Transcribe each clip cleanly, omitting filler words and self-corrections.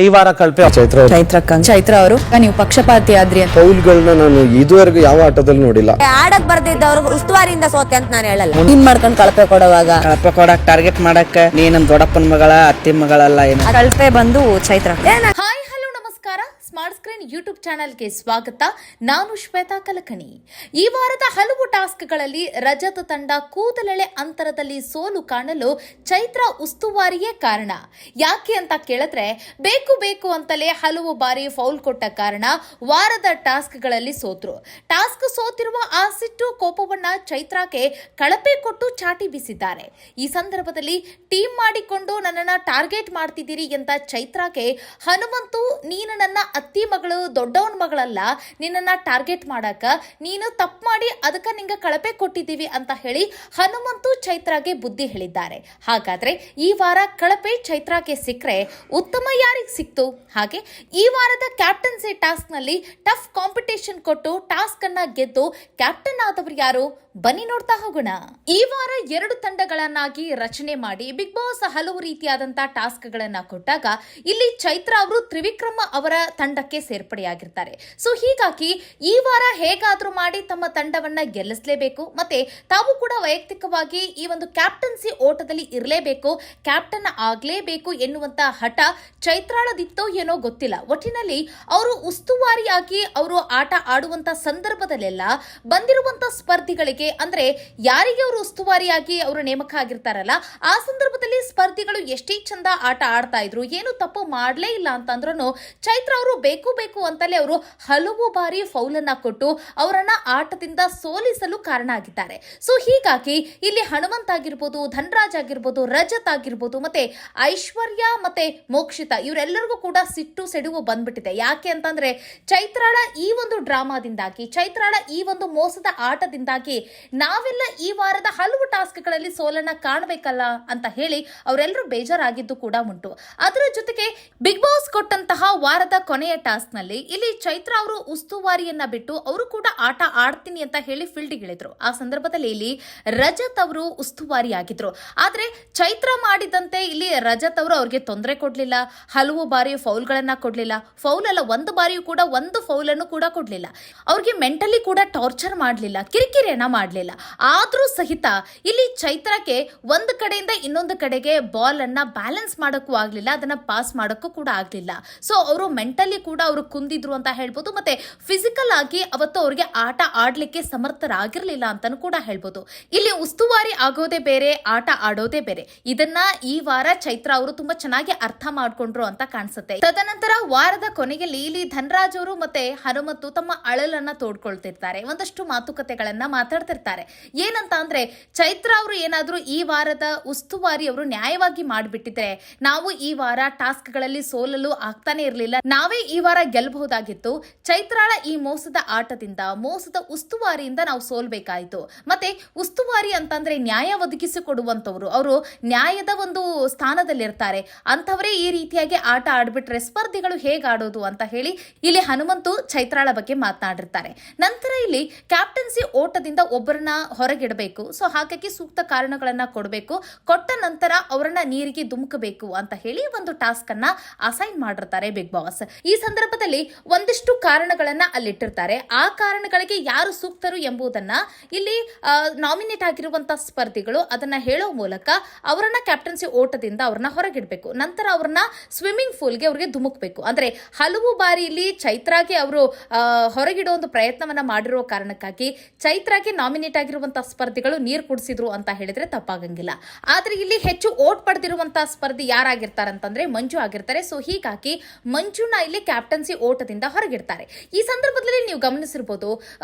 ಈ ವಾರ ಕಳಪೆ ಚೈತ್ರ ಅವರು ನೀವು ಪಕ್ಷಪಾತಿ ಆದ್ರಿ ಅಂತ ಫೌಲ್ಗಳನ್ನ ನಾನು ಇದುವರೆಗೂ ಯಾವ ಆಟದಲ್ಲಿ ನೋಡಿಲ್ಲ. ಆಡಕ್ ಬರ್ದಿದ್ದವ್ರು ಉಸ್ತುವಾರಿಯಿಂದ ಸೋತೆ ಅಂತ ನಾನು ಹೇಳಲ್ಲ. ಹಿಂಗ್ ಮಾಡ್ಕೊಂಡ್ ಕಳಪೆ ಕೊಡುವಾಗ ಕಳಪೆ ಕೊಡಕ್ ಟಾರ್ಗೆಟ್ ಮಾಡಕ್ ನೀ ನಮ್ ದೊಡ್ಡಪ್ಪನ ಮಗಳ ಅತ್ತಿ ಮಗಳಲ್ಲ ಏನು ಕಳಪೆ ಬಂದು ಚೈತ್ರ. ಹಾಯ್ ಹಲೋ ನಮಸ್ಕಾರ, ಸ್ಮಾರ್ಟ್ ಸ್ಕ್ರೀನ್ ಯೂಟ್ಯೂಬ್ ಚಾನೆಲ್ಗೆ ಸ್ವಾಗತ. ನಾನು ಶ್ವೇತಾ ಕಲಕಣಿ. ಈ ವಾರದ ಹಲವು ಟಾಸ್ಕ್ಗಳಲ್ಲಿ ರಜತ ತಂಡ ಕೂದಲೆಳೆ ಅಂತರದಲ್ಲಿ ಸೋಲು ಕಾಣಲು ಚೈತ್ರ ಉಸ್ತುವಾರಿಯೇ ಕಾರಣ. ಯಾಕೆ ಅಂತ ಕೇಳಿದ್ರೆ ಬೇಕು ಅಂತಲೇ ಹಲವು ಬಾರಿ ಫೌಲ್ ಕೊಟ್ಟ ಕಾರಣ ವಾರದ ಟಾಸ್ಕ್ಗಳಲ್ಲಿ ಸೋತ್ರು. ಟಾಸ್ಕ್ ಸೋತಿರುವ ಆ ಸಿಟ್ಟು ಕೋಪವನ್ನ ಚೈತ್ರಾಗೆ ಕಳಪೆ ಕೊಟ್ಟು ಚಾಟಿ ಬೀಸಿದ್ದಾರೆ. ಈ ಸಂದರ್ಭದಲ್ಲಿ ಟೀಮ್ ಮಾಡಿಕೊಂಡು ನನ್ನನ್ನ ಟಾರ್ಗೆಟ್ ಮಾಡ್ತಿದ್ದೀರಿ ಅಂತ ಚೈತ್ರಾಗೆ ಹನುಮಂತು, ನೀನು ನನ್ನ ಅತ್ತಿ ಮಗಳು, ದೊಡ್ಡವನ ಮಗಳಲ್ಲ, ನಿನ್ನನ್ನ ಟಾರ್ಗೆಟ್ ಮಾಡಕ ನೀನು ತಪ್ಪು ಮಾಡಿ ಅದಕ್ಕೆ ನಿಂಗೆ ಕಳಪೆ ಕೊಟ್ಟಿದ್ದೀವಿ ಅಂತ ಹೇಳಿ ಹನುಮಂತು ಚೈತ್ರಾಗೆ ಬುದ್ಧಿ ಹೇಳಿದ್ದಾರೆ. ಹಾಗಾದ್ರೆ ಈ ವಾರ ಕಳಪೆ ಚೈತ್ರಾಗೆ ಸಿಕ್ಕರೆ ಉತ್ತಮ ಯಾರಿಗೆ ಸಿಕ್ತು? ಹಾಗೆ ಈ ವಾರದ ಕ್ಯಾಪ್ಟನ್ಸಿ ಟಾಸ್ಕ್ ನಲ್ಲಿ ಟಫ್ ಕಾಂಪಿಟೇಷನ್ ಕೊಟ್ಟು ಟಾಸ್ಕ್ ಅನ್ನ ಗೆದ್ದು ಕ್ಯಾಪ್ಟನ್ ಆದವರು ಯಾರು? ಬನ್ನಿ ನೋಡ್ತಾ ಹೋಗೋಣ. ಈ ವಾರ 2 ತಂಡಗಳನ್ನಾಗಿ ರಚನೆ ಮಾಡಿ ಬಿಗ್ ಬಾಸ್ ಹಲವು ರೀತಿಯಾದಂತಹ ಟಾಸ್ಕ್ ಗಳನ್ನ ಕೊಟ್ಟಾಗ ಇಲ್ಲಿ ಚೈತ್ರ ಅವರು ತ್ರಿವಿಕ್ರಮ ಅವರ ತಂಡಕ್ಕೆ ಸೇರ್ಪಡೆಯಾಗಿರ್ತಾರೆ. ಸೊ ಹೀಗಾಗಿ ಈ ವಾರ ಹೇಗಾದ್ರೂ ಮಾಡಿ ತಮ್ಮ ತಂಡವನ್ನ ಗೆಲ್ಲಿಸಲೇಬೇಕು, ಮತ್ತೆ ತಾವು ಕೂಡ ವೈಯಕ್ತಿಕವಾಗಿ ಈ ಒಂದು ಕ್ಯಾಪ್ಟನ್ಸಿ ಓಟದಲ್ಲಿ ಇರಲೇಬೇಕು, ಕ್ಯಾಪ್ಟನ್ ಆಗ್ಲೇಬೇಕು ಎನ್ನುವಂತ ಹಠ ಚೈತ್ರಾಳದಿತ್ತೋ ಏನೋ ಗೊತ್ತಿಲ್ಲ. ಒಟ್ಟಿನಲ್ಲಿ ಅವರು ಉಸ್ತುವಾರಿಯಾಗಿ ಅವರು ಆಟ ಆಡುವಂತ ಸಂದರ್ಭದಲ್ಲೆಲ್ಲ ಬಂದಿರುವಂತ ಸ್ಪರ್ಧಿಗಳಿಗೆ, ಅಂದ್ರೆ ಯಾರಿಗೆ ಅವರು ಉಸ್ತುವಾರಿಯಾಗಿ ಅವರು ನೇಮಕ ಆಗಿರ್ತಾರಲ್ಲ ಆ ಸಂದರ್ಭದಲ್ಲಿ ಸ್ಪರ್ಧಿಗಳು ಎಷ್ಟೇ ಚಂದ ಆಟ ಆಡ್ತಾ ಇದ್ರು, ಏನು ತಪ್ಪು ಮಾಡಲೇ ಇಲ್ಲ ಅಂತಂದ್ರೂ ಚೈತ್ರ ಅವರು ಬೇಕು ಅಂತಲೇ ಅವರು ಹಲವು ಬಾರಿ ಫೌಲನ್ನ ಕೊಟ್ಟು ಅವರನ್ನ ಆಟದಿಂದ ಸೋಲಿಸಲು ಕಾರಣ ಆಗಿದ್ದಾರೆ. ಸೊ ಹೀಗಾಗಿ ಇಲ್ಲಿ ಹನುಮಂತ್ ಆಗಿರ್ಬೋದು, ಧನರಾಜ್ ಆಗಿರ್ಬೋದು, ರಜತ್ ಆಗಿರ್ಬೋದು, ಮತ್ತೆ ಐಶ್ವರ್ಯ ಮತ್ತೆ ಮೋಕ್ಷಿತಾ ಇವರೆಲ್ಲರಿಗೂ ಕೂಡ ಸಿಟ್ಟು ಸೆಡುವು ಬಂದ್ಬಿಟ್ಟಿದೆ. ಯಾಕೆ ಅಂತಂದ್ರೆ ಚೈತ್ರಾಳ ಈ ಒಂದು ಡ್ರಾಮಾದಿಂದಾಗಿ, ಚೈತ್ರಾಳ ಈ ಒಂದು ಮೋಸದ ಆಟದಿಂದಾಗಿ ನಾವೆಲ್ಲ ಈ ವಾರದ ಹಲವು ಟಾಸ್ಕ್ಗಳಲ್ಲಿ ಸೋಲನ್ನ ಕಾಣಬೇಕಲ್ಲ ಅಂತ ಹೇಳಿ ಅವರೆಲ್ಲರೂ ಬೇಜಾರಾಗಿದ್ದು ಕೂಡ ಉಂಟು. ಅದರ ಜೊತೆಗೆ ಬಿಗ್ ಬಾಸ್ ಕೊಟ್ಟಂತಹ ವಾರದ ಕೊನೆಯ ಟಾಸ್ಕ್ ನಲ್ಲಿ ಇಲ್ಲಿ ಚೈತ್ರ ಅವರು ಉಸ್ತುವಾರಿಯನ್ನ ಬಿಟ್ಟು ಅವರು ಕೂಡ ಆಟ ಆಡ್ತೀನಿ ಅಂತ ಹೇಳಿ ಫೀಲ್ಡ್ ಇಳಿದ್ರು. ಆ ಸಂದರ್ಭದಲ್ಲಿ ಇಲ್ಲಿ ರಜತ್ ಅವರು ಉಸ್ತುವಾರಿ ಆಗಿದ್ರು. ಆದ್ರೆ ಚೈತ್ರ ಮಾಡಿದಂತೆ ಇಲ್ಲಿ ರಜತ್ ಅವರು ಅವ್ರಿಗೆ ತೊಂದರೆ ಕೊಡ್ಲಿಲ್ಲ, ಹಲವು ಬಾರಿ ಫೌಲ್ಗಳನ್ನ ಕೊಡ್ಲಿಲ್ಲ, ಫೌಲ್ ಅಲ್ಲ ಒಂದು ಬಾರಿಯೂ ಕೂಡ ಒಂದು ಫೌಲ್ ಅನ್ನು ಕೂಡ ಕೊಡ್ಲಿಲ್ಲ, ಅವ್ರಿಗೆ ಮೆಂಟಲಿ ಕೂಡ ಟಾರ್ಚರ್ ಮಾಡ್ಲಿಲ್ಲ, ಕಿರಿಕಿರಿಯನ್ನ ಮಾಡ್ಲಿಲ್ಲ. ಆದ್ರೂ ಸಹಿತ ಇಲ್ಲಿ ಚೈತ್ರಕ್ಕೆ ಒಂದು ಕಡೆಯಿಂದ ಇನ್ನೊಂದು ಕಡೆಗೆ ಬಾಲ್ ಅನ್ನ ಬ್ಯಾಲೆನ್ಸ್ ಮಾಡಕ್ಕೂ ಆಗ್ಲಿಲ್ಲ, ಅದನ್ನ ಪಾಸ್ ಮಾಡಕ್ಕೂ ಕೂಡ ಆಗ್ಲಿಲ್ಲ. ಸೊ ಅವರು ಮೆಂಟಲಿ ಕೂಡ ಅವರು ಕುಂದಿದ್ರು ಅಂತ ಹೇಳ್ಬೋದು, ಮತ್ತೆ ಫಿಸಿಕಲ್ ಆಗಿ ಅವತ್ತು ಅವ್ರಿಗೆ ಆಟ ಆಡ್ಲಿಕ್ಕೆ ಸಮರ್ಥರಾಗಿರ್ಲಿಲ್ಲ ಅಂತಾನು ಕೂಡ ಹೇಳ್ಬೋದು. ಇಲ್ಲಿ ಉಸ್ತುವಾರಿ ಆಗೋದೇ ಬೇರೆ, ಆಟ ಆಡೋದೇ ಬೇರೆ. ಇದನ್ನ ಈ ವಾರ ಚೈತ್ರ ಅವರು ತುಂಬಾ ಚೆನ್ನಾಗಿ ಅರ್ಥ ಮಾಡ್ಕೊಂಡ್ರು ಅಂತ ಕಾಣಿಸುತ್ತೆ. ತದನಂತರ ವಾರದ ಕೊನೆಗೆ ಇಲ್ಲಿ ಧನರಾಜ್ ಅವರು ಮತ್ತೆ ಹನುಮಂತು ತಮ್ಮ ಅಳಲನ್ನ ತೋಡ್ಕೊಳ್ತಿರ್ತಾರೆ, ಒಂದಷ್ಟು ಮಾತುಕತೆಗಳನ್ನ ಮಾತಾಡ್ತಿರ್ತಾರೆ. ಏನಂತ ಅಂದ್ರೆ ಚೈತ್ರ ಅವರು ಏನಾದ್ರೂ ಈ ವಾರದ ಉಸ್ತುವಾರಿ ಅವರು ನ್ಯಾಯವಾಗಿ ಮಾಡ್ಬಿಟ್ಟಿದ್ರೆ ನಾವು ಈ ವಾರ ಟಾಸ್ಕ್ ಗಳಲ್ಲಿ ಸೋಲಲು ಆಗ್ತಾನೆ ಇರಲಿಲ್ಲ, ನಾವೇ ಈ ವಾರ ಗೆಲ್ಲಬಹುದಾಗಿತ್ತು. ಚೈತ್ರಾಳ ಈ ಮೋಸದ ಆಟದಿಂದ, ಮೋಸದ ಉಸ್ತುವಾರಿಯಿಂದ ನಾವು ಸೋಲ್ಬೇಕಾಯ್ತು. ಮತ್ತೆ ಉಸ್ತುವಾರಿ ಅಂತಂದ್ರೆ ನ್ಯಾಯ ಒದಗಿಸಿಕೊಡುವಂತವ್ರು, ಅವರು ನ್ಯಾಯದ ಒಂದು ಸ್ಥಾನದಲ್ಲಿರ್ತಾರೆ, ಅಂತವರೇ ಈ ರೀತಿಯಾಗಿ ಆಟ ಆಡ್ಬಿಟ್ರೆ ಸ್ಪರ್ಧಿಗಳು ಹೇಗೆ ಆಡೋದು ಅಂತ ಹೇಳಿ ಇಲ್ಲಿ ಹನುಮಂತು ಚೈತ್ರಾಳ ಬಗ್ಗೆ ಮಾತನಾಡಿರ್ತಾರೆ. ನಂತರ ಇಲ್ಲಿ ಕ್ಯಾಪ್ಟನ್ಸಿ ಓಟದಿಂದ ಒಬ್ಬರನ್ನ ಹೊರಗಿಡಬೇಕು, ಸೊ ಹಾಗಾಗಿ ಸೂಕ್ತ ಕಾರಣಗಳನ್ನ ಕೊಡಬೇಕು, ಕೊಟ್ಟ ನಂತರ ಅವರನ್ನ ನೀರಿಗೆ ಧುಮುಕಬೇಕು ಅಂತ ಹೇಳಿ ಒಂದು ಟಾಸ್ಕ್ ಅನ್ನ ಅಸೈನ್ ಮಾಡಿರ್ತಾರೆ ಬಿಗ್ ಬಾಸ್. ಈ ಸಂದರ್ಭದಲ್ಲಿ ಒಂದಿಷ್ಟು ಕಾರಣಗಳನ್ನ ಅಲ್ಲಿಟ್ಟಿರ್ತಾರೆ. ಆ ಕಾರಣಗಳಿಗೆ ಯಾರು ಸೂಕ್ತರು ಎಂಬುದನ್ನ ಇಲ್ಲಿ ನಾಮಿನೇಟ್ ಆಗಿರುವಂತಹ ಸ್ಪರ್ಧಿಗಳು ಅದನ್ನ ಹೇಳೋ ಮೂಲಕ ಅವರನ್ನ ಕ್ಯಾಪ್ಟನ್ಸಿ ಓಟದಿಂದ ಅವ್ರನ್ನ ಹೊರಗಿಡಬೇಕು, ನಂತರ ಅವ್ರನ್ನ ಸ್ವಿಮ್ಮಿಂಗ್ ಪೂಲ್ಗೆ ಅವ್ರಿಗೆ ಧುಮುಕ್ಬೇಕು. ಅಂದ್ರೆ ಹಲವು ಬಾರಿ ಇಲ್ಲಿ ಚೈತ್ರಾಗೆ ಅವರು ಹೊರಗಿಡೋ ಒಂದು ಪ್ರಯತ್ನವನ್ನ ಮಾಡಿರೋ ಕಾರಣಕ್ಕಾಗಿ ಚೈತ್ರಾಗೆ ನಾಮಿನೇಟ್ ಆಗಿರುವಂತಹ ಸ್ಪರ್ಧಿಗಳು ನೀರು ಕುಡಿಸಿದ್ರು ಅಂತ ಹೇಳಿದ್ರೆ ತಪ್ಪಾಗಂಗಿಲ್ಲ. ಆದ್ರೆ ಇಲ್ಲಿ ಹೆಚ್ಚು ಓಟ್ ಪಡೆದಿರುವಂತಹ ಸ್ಪರ್ಧಿ ಯಾರಾಗಿರ್ತಾರಂತಂದ್ರೆ ಮಂಜು ಆಗಿರ್ತಾರೆ. ಸೊ ಹೀಗಾಗಿ ಮಂಜುನ ಇಲ್ಲಿ ಕ್ಯಾಪ್ಟನ್ಸಿ ಓಟದಿಂದ ಹೊರಗಿಡ್ತಾರೆ. ಈ ಸಂದರ್ಭದಲ್ಲಿ ನೀವು ಗಮನಿಸಿರ್ಬೋದು,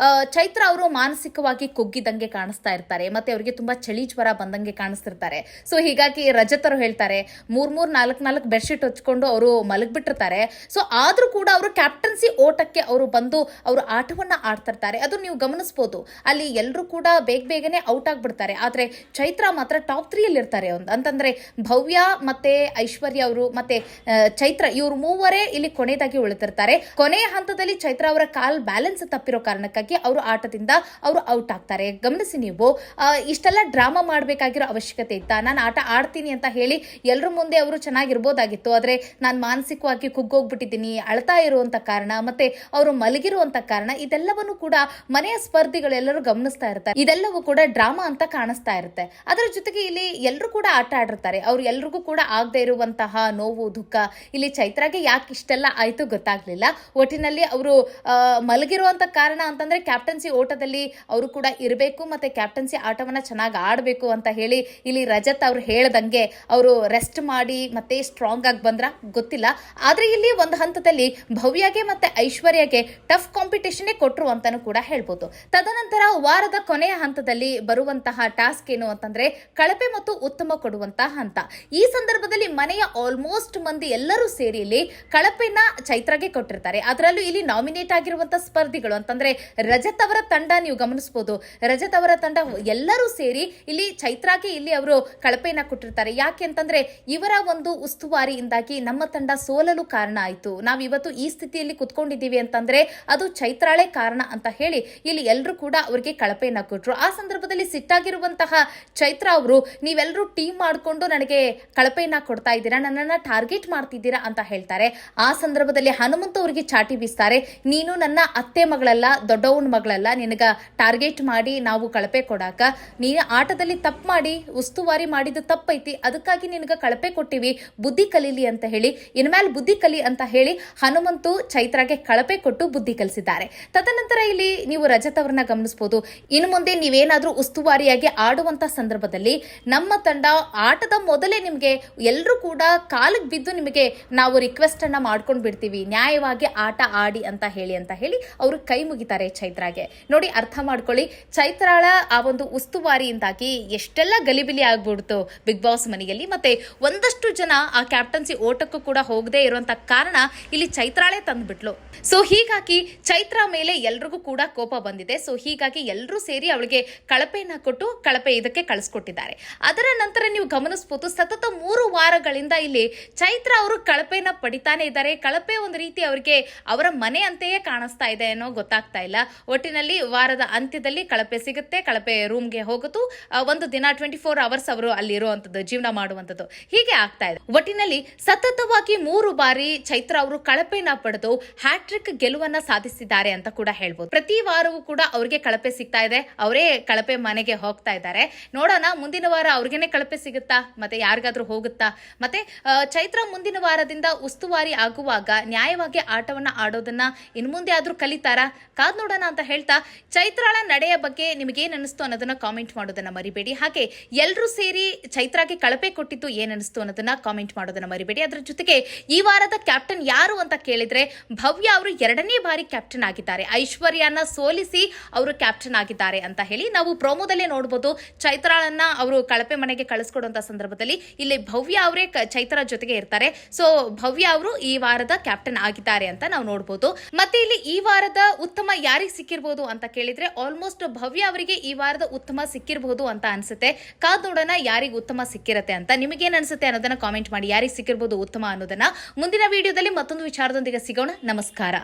ಚೈತ್ರ ಅವರು ಮಾನಸಿಕವಾಗಿ ಕುಗ್ಗಿದಂಗೆ ಕಾಣಿಸ್ತಾ ಇರ್ತಾರೆ, ಮತ್ತೆ ಅವರಿಗೆ ತುಂಬಾ ಚಳಿ ಜ್ವರ ಬಂದಂಗೆ ಕಾಣಿಸ್ತಿರ್ತಾರೆ. ಸೊ ಹೀಗಾಗಿ ರಜತರು ಹೇಳ್ತಾರೆ 3-4 ಬೆಡ್ಶೀಟ್ ಹಚ್ಕೊಂಡು ಅವರು ಮಲಗ್ಬಿಟ್ಟಿರ್ತಾರೆ. ಸೊ ಆದ್ರೂ ಕೂಡ ಅವರು ಕ್ಯಾಪ್ಟನ್ಸಿ ಓಟಕ್ಕೆ ಅವರು ಬಂದು ಅವರು ಆಟವನ್ನ ಆಡ್ತಿರ್ತಾರೆ. ಅದು ನೀವು ಗಮನಿಸಬಹುದು, ಅಲ್ಲಿ ಎಲ್ಲರೂ ಕೂಡ ಬೇಗನೆ ಔಟ್ ಆಗ್ಬಿಡ್ತಾರೆ. ಆದ್ರೆ ಚೈತ್ರ ಮಾತ್ರ ಟಾಪ್ 3 ಅಲ್ಲಿ ಇರ್ತಾರೆ. ಅಂತಂದ್ರೆ ಭವ್ಯ ಮತ್ತೆ ಐಶ್ವರ್ಯ ಅವರು ಮತ್ತೆ ಚೈತ್ರ ಇವ್ರು ಮೂವರೇ ಇಲ್ಲಿ ಕೊನೆಯದಾಗಿ ಉಳಿತಿರ್ತಾರೆ. ಕೊನೆಯ ಹಂತದಲ್ಲಿ ಚೈತ್ರ ಅವರ ಕಾಲ್ ಬ್ಯಾಲೆನ್ಸ್ ತಪ್ಪಿರೋ ಕಾರಣಕ್ಕಾಗಿ ಅವರು ಆಟದಿಂದ ಅವರು ಔಟ್ ಆಗ್ತಾರೆ. ಗಮನಿಸಿ ನೀವು, ಇಷ್ಟೆಲ್ಲ ಡ್ರಾಮಾ ಮಾಡಬೇಕಾಗಿರೋ ಅವಶ್ಯಕತೆ ಇತ್ತಾ? ನಾನು ಆಟ ಆಡ್ತೀನಿ ಅಂತ ಹೇಳಿ ಎಲ್ಲರ ಮುಂದೆ ಅವರು ಚೆನ್ನಾಗಿರ್ಬೋದಾಗಿತ್ತು. ಆದ್ರೆ ನಾನು ಮಾನಸಿಕವಾಗಿ ಕುಗ್ಗೋಗ್ಬಿಟ್ಟಿದ್ದೀನಿ, ಅಳ್ತಾ ಇರುವಂತ ಕಾರಣ ಮತ್ತೆ ಅವರು ಮಲಗಿರುವಂತ ಕಾರಣ ಇದೆಲ್ಲವನ್ನು ಕೂಡ ಮನೆಯ ಸ್ಪರ್ಧಿಗಳೆಲ್ಲರೂ ಗಮನಿಸ್ತಾ ಇರ್ತಾರೆ. ಇದೆಲ್ಲವೂ ಕೂಡ ಡ್ರಾಮಾ ಅಂತ ಕಾಣಿಸ್ತಾ ಇರುತ್ತೆ. ಅದರ ಜೊತೆಗೆ ಇಲ್ಲಿ ಎಲ್ಲರೂ ಕೂಡ ಆಟ ಆಡಿರ್ತಾರೆ. ಅವ್ರು ಎಲ್ರಿಗೂ ಕೂಡ ಆಗದೆ ಇರುವಂತಹ ನೋವು ದುಃಖ ಇಲ್ಲಿ ಚೈತ್ರಾಗೆ ಯಾಕೆ ಇಷ್ಟೆಲ್ಲ ಆಯ್ತು ಗೊತ್ತಾಗ್ಲಿಲ್ಲ. ಒಟ್ಟಿನಲ್ಲಿ ಅವರು ಮಲಗಿರುವಂತ ಕಾರಣ ಅಂತಂದ್ರೆ ಕ್ಯಾಪ್ಟನ್ಸಿ ಓಟದಲ್ಲಿ ಅವರು ಕೂಡ ಇರಬೇಕು ಮತ್ತೆ ಕ್ಯಾಪ್ಟನ್ಸಿ ಆಟವನ್ನ ಚೆನ್ನಾಗಿ ಆಡಬೇಕು ಅಂತ ಹೇಳಿ ಇಲ್ಲಿ ರಜತ್ ಅವ್ರು ಹೇಳ್ದಂಗೆ ಅವರು ರೆಸ್ಟ್ ಮಾಡಿ ಮತ್ತೆ ಸ್ಟ್ರಾಂಗ್ ಆಗಿ ಬಂದ್ರ ಗೊತ್ತಿಲ್ಲ. ಆದ್ರೆ ಇಲ್ಲಿ ಒಂದು ಹಂತದಲ್ಲಿ ಭವ್ಯಗೆ ಮತ್ತೆ ಐಶ್ವರ್ಯಗೆ ಟಫ್ ಕಾಂಪಿಟೇಷನ್ ಕೊಟ್ರು ಅಂತಾನು ಕೂಡ ಹೇಳ್ಬೋದು. ತದನಂತರ ವಾರದ ಕೊನೆಯ ಹಂತದಲ್ಲಿ ಬರುವಂತಹ ಟಾಸ್ಕ್ ಏನು ಅಂತಂದ್ರೆ ಕಳಪೆ ಮತ್ತು ಉತ್ತಮ ಕೊಡುವಂತಹ ಹಂತ. ಈ ಸಂದರ್ಭದಲ್ಲಿ ಮನೆಯ ಆಲ್ಮೋಸ್ಟ್ ಮಂದಿ ಎಲ್ಲರೂ ಸೇರಿ ಇಲ್ಲಿ ಕಳಪೆನ ಚೈತ್ರಾಗೆ ಕೊಟ್ಟಿರ್ತಾರೆ. ಅದರಲ್ಲೂ ಇಲ್ಲಿ ನಾಮಿನೇಟ್ ಆಗಿರುವಂತಹ ಸ್ಪರ್ಧಿಗಳು ಅಂತಂದ್ರೆ ರಜತ್ ಅವರ ತಂಡ ನೀವು ಗಮನಿಸಬಹುದು. ರಜತ್ ಅವರ ತಂಡ ಎಲ್ಲರೂ ಸೇರಿ ಇಲ್ಲಿ ಚೈತ್ರಾಗೆ ಇಲ್ಲಿ ಅವರು ಕಳಪೆನ ಕೊಟ್ಟಿರ್ತಾರೆ. ಯಾಕೆ ಅಂತಂದ್ರೆ ಇವರ ಒಂದು ಉಸ್ತುವಾರಿಯಿಂದಾಗಿ ನಮ್ಮ ತಂಡ ಸೋಲಲು ಕಾರಣ ಆಯ್ತು, ನಾವ್ ಇವತ್ತು ಈ ಸ್ಥಿತಿಯಲ್ಲಿ ಕುತ್ಕೊಂಡಿದ್ದೀವಿ ಅಂತಂದ್ರೆ ಅದು ಚೈತ್ರಾಳೆ ಕಾರಣ ಅಂತ ಹೇಳಿ ಇಲ್ಲಿ ಎಲ್ಲರೂ ಕೂಡ ಅವರಿಗೆ ಕಳಪೆಯನ್ನ ಕೊಟ್ರು. ಆ ಸಂದರ್ಭದಲ್ಲಿ ಸಿಟ್ಟಾಗಿರುವಂತಹ ಚೈತ್ರ ಅವರು ನೀವೆಲ್ಲರೂ ಟೀಮ್ ಮಾಡಿಕೊಂಡು ನನಗೆ ಕಳಪೆಯನ್ನ ಕೊಡ್ತಾ ಇದ್ದೀರಾ, ನನ್ನನ್ನ ಟಾರ್ಗೆಟ್ ಮಾಡ್ತಿದ್ದೀರಾ ಅಂತ ಹೇಳ್ತಾರೆ. ಆ ಸಂದರ್ಭದಲ್ಲಿ ಹನುಮಂತ ಅವರಿಗೆ ಚಾಟಿ ಬೀಸ್ತಾರೆ, ನೀನು ನನ್ನ ಅತ್ತೆ ಮಗಳಲ್ಲ, ದೊಡ್ಡವನ ಮಗಳಲ್ಲ, ನಿನಗ ಟಾರ್ಗೆಟ್ ಮಾಡಿ ನಾವು ಕಳಪೆ ಕೊಡಾಕ, ನೀನು ಆಟದಲ್ಲಿ ತಪ್ಪು ಮಾಡಿ ಉಸ್ತುವಾರಿ ಮಾಡಿದ ತಪ್ಪೈತಿ, ಅದಕ್ಕಾಗಿ ನಿನಗ ಕಳಪೆ ಕೊಟ್ಟಿವಿ, ಬುದ್ಧಿ ಕಲೀಲಿ ಅಂತ ಹೇಳಿ ಇನ್ಮೇಲೆ ಬುದ್ಧಿ ಕಲಿ ಅಂತ ಹೇಳಿ ಹನುಮಂತು ಚೈತ್ರಾಗೆ ಕಳಪೆ ಕೊಟ್ಟು ಬುದ್ಧಿ ಕಲಿಸಿದ್ದಾರೆ. ತದನಂತರ ಇಲ್ಲಿ ನೀವು ರಜತ್ ಅವರನ್ನ ಗಮನಿಸಬಹುದು. ಇನ್ನು ಮುಂದೆ ನೀವೇನಾದ್ರೂ ಉಸ್ತುವಾರಿಯಾಗಿ ಆಡುವಂತ ಸಂದರ್ಭದಲ್ಲಿ ನಮ್ಮ ತಂಡ ಆಟದ ಮೊದಲೇ ನಿಮಗೆ ಎಲ್ಲರೂ ಕೂಡ ಕಾಲಿಗೆ ಬಿದ್ದು ನಿಮಗೆ ನಾವು ರಿಕ್ವೆಸ್ಟ್ ಅನ್ನ ಮಾಡ್ಕೊಂಡು ಬಿಡ್ತೀವಿ, ನ್ಯಾಯವಾಗಿ ಆಟ ಆಡಿ ಅಂತ ಹೇಳಿ ಅವರು ಕೈ ಮುಗಿತಾರೆ ಚೈತ್ರಾಗೆ. ನೋಡಿ, ಅರ್ಥ ಮಾಡ್ಕೊಳ್ಳಿ, ಚೈತ್ರಾಳ ಆ ಒಂದು ಉಸ್ತುವಾರಿಯಿಂದಾಗಿ ಎಷ್ಟೆಲ್ಲ ಗಲಿಬಿಲಿ ಆಗ್ಬಿಡ್ತು ಬಿಗ್ ಬಾಸ್ ಮನೆಯಲ್ಲಿ. ಮತ್ತೆ ಒಂದಷ್ಟು ಜನ ಆ ಕ್ಯಾಪ್ಟನ್ಸಿ ಓಟಕ್ಕೂ ಕೂಡ ಹೋಗದೆ ಇರುವಂತ ಕಾರಣ ಇಲ್ಲಿ ಚೈತ್ರಾಳೆ ತಂದ್ಬಿಟ್ಲು. ಸೊ ಹೀಗಾಗಿ ಚೈತ್ರ ಮೇಲೆ ಎಲ್ರಿಗೂ ಕೂಡ ಕೋಪ ಬಂದಿದೆ. ಸೊ ಹೀಗಾಗಿ ಎಲ್ಲರೂ ಸೇರಿ ಅವಳಿಗೆ ಕಳಪೆಯನ್ನ ಕೊಟ್ಟು ಕಳಪೆ ಇದಕ್ಕೆ ಕಳಿಸ್ಕೊಟ್ಟಿದ್ದಾರೆ. ಅದರ ನಂತರ ನೀವು ಗಮನಿಸಬಹುದು, ಸತತ 3 ವಾರಗಳಿಂದ ಇಲ್ಲಿ ಚೈತ್ರ ಅವರು ಕಳಪೆಯನ್ನ ಪಡಿತಾನೆ ಇದ್ದಾರೆ. ಕಳಪೆ ಒಂದು ರೀತಿ ಅವರಿಗೆ ಅವರ ಮನೆ ಅಂತೆಯೇ ಕಾಣಿಸ್ತಾ ಇದೆ ಏನೋ ಗೊತ್ತಾಗ್ತಾ ಇಲ್ಲ. ಒಟ್ಟಿನಲ್ಲಿ ವಾರದ ಅಂತ್ಯದಲ್ಲಿ ಕಳಪೆ ಸಿಗುತ್ತೆ, ಕಳಪೆ ರೂಮ್ಗೆ ಹೋಗುತ್ತು, ಒಂದು ದಿನ 24 ಅವರ್ಸ್ ಅವರು ಅಲ್ಲಿ ಇರುವಂತದ್ದು, ಜೀವನ ಮಾಡುವಂತದ್ದು, ಹೀಗೆ ಆಗ್ತಾ ಇದೆ. ಒಟ್ಟಿನಲ್ಲಿ ಸತತವಾಗಿ 3 ಬಾರಿ ಚೈತ್ರ ಅವರು ಕಳಪೆನ ಪಡೆದು ಹ್ಯಾಟ್ರಿಕ್ ಗೆಲುವನ್ನ ಸಾಧಿಸಿದ್ದಾರೆ ಅಂತ ಕೂಡ ಹೇಳ್ಬೋದು. ಪ್ರತಿ ವಾರವೂ ಕೂಡ ಅವ್ರಿಗೆ ಕಳಪೆ ಸಿಗ್ತಾ ಇದೆ, ಅವರೇ ಕಳಪೆ ಮನೆಗೆ ಹೋಗ್ತಾ ಇದ್ದಾರೆ. ನೋಡೋಣ ಮುಂದಿನ ವಾರ ಅವ್ರಿಗೇನೆ ಕಳಪೆ ಸಿಗುತ್ತಾ, ಮತ್ತೆ ಯಾರಿಗಾದ್ರೂ ಹೋಗುತ್ತಾ, ಮತ್ತೆ ಚೈತ್ರ ಮುಂದಿನ ವಾರದಿಂದ ಉಸ್ತುವಾರಿ ಆಗುವಾಗ ನ್ಯಾಯವಾಗಿ ಆಟವನ್ನ ಆಡೋದನ್ನ ಇನ್ ಮುಂದೆ ಆದ್ರೂ ಕಲಿತಾರಾ, ಕಾದ್ ನೋಡೋಣ ಅಂತ ಹೇಳ್ತಾ ಚೈತ್ರಾಳ ನಡೆಯ ಬಗ್ಗೆ ನಿಮಗೇನ್ ಅನಿಸ್ತು ಅನ್ನೋದನ್ನ ಕಾಮೆಂಟ್ ಮಾಡೋದನ್ನ ಮರಿಬೇಡಿ. ಹಾಗೆ ಎಲ್ಲರೂ ಸೇರಿ ಚೈತ್ರಾಗೆ ಕಳಪೆ ಕೊಟ್ಟಿದ್ದು ಏನ್ ಅನಿಸ್ತು ಅನ್ನೋದನ್ನ ಕಾಮೆಂಟ್ ಮಾಡೋದನ್ನ ಮರಿಬೇಡಿ. ಅದರ ಜೊತೆಗೆ ಈ ವಾರದ ಕ್ಯಾಪ್ಟನ್ ಯಾರು ಅಂತ ಕೇಳಿದ್ರೆ ಭವ್ಯ ಅವರು 2ನೇ ಬಾರಿ ಕ್ಯಾಪ್ಟನ್ ಆಗಿದ್ದಾರೆ. ಐಶ್ವರ್ಯನ ಸೋಲಿಸಿ ಅವರು ಕ್ಯಾಪ್ಟನ್ ಆಗಿದ್ದಾರೆ ಅಂತ ಹೇಳಿ ನಾವು ಪ್ರೋಮೋದಲ್ಲೇ ನೋಡಬಹುದು. ಚೈತ್ರಾಳನ್ನ ಅವರು ಕಳಪೆ ಮನೆಗೆ ಕಳಿಸ್ಕೊಡುವಂತ ಸಂದರ್ಭದಲ್ಲಿ ಇಲ್ಲಿ ಭವ್ಯ ಅವರೇ ಚೈತ್ರ ಜೊತೆಗೆ ಇರ್ತಾರೆ. ಸೊ ಭವ್ಯ ಅವರು ಈ ವಾರದ ಕ್ಯಾಪ್ಟನ್ ಆಗಿದ್ದಾರೆ ಅಂತ ನಾವು ನೋಡಬಹುದು. ಮತ್ತೆ ಇಲ್ಲಿ ಈ ವಾರದ ಉತ್ತಮ ಯಾರಿಗೆ ಸಿಕ್ಕಿರಬಹುದು ಅಂತ ಕೇಳಿದ್ರೆ ಆಲ್ಮೋಸ್ಟ್ ಭವ್ಯ ಅವರಿಗೆ ಈ ವಾರದ ಉತ್ತಮ ಸಿಕ್ಕಿರಬಹುದು ಅಂತ ಅನ್ಸುತ್ತೆ. ಕಾದ್ ನೋಡೋಣ ಯಾರಿಗೆ ಉತ್ತಮ ಸಿಕ್ಕಿರತ್ತೆ ಅಂತ. ನಿಮಗೇನ್ ಅನ್ಸುತ್ತೆ ಅನ್ನೋದನ್ನ ಕಾಮೆಂಟ್ ಮಾಡಿ, ಯಾರಿಗೆ ಸಿಕ್ಕಿರಬಹುದು ಉತ್ತಮ ಅನ್ನೋದನ್ನ. ಮುಂದಿನ ವಿಡಿಯೋದಲ್ಲಿ ಮತ್ತೊಂದು ವಿಚಾರದೊಂದಿಗೆ ಸಿಗೋಣ. ನಮಸ್ಕಾರ.